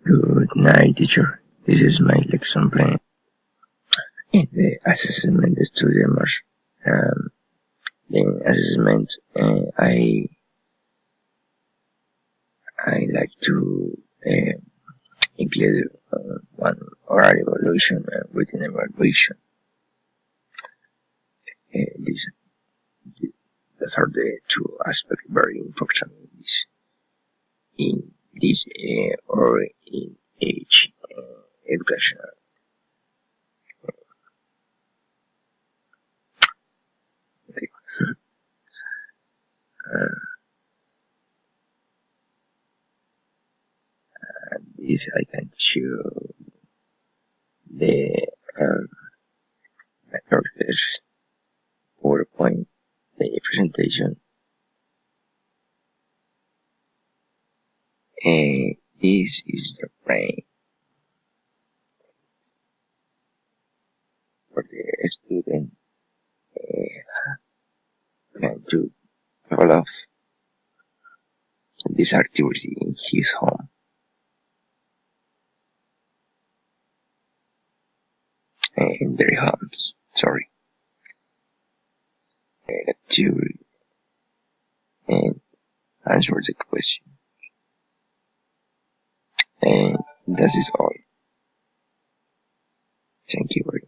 Good night, teacher. This is my lesson plan. In the assessment students, the assessment, I like to include one oral evaluation and written evaluation. These are the two aspects very important in this or in each educational. Okay. This I can show the first PowerPoint, the presentation. This is the frame for the student can do all of this activity in his home. In their homes, sorry. Activity and answer the question. And that is all. Thank you very much.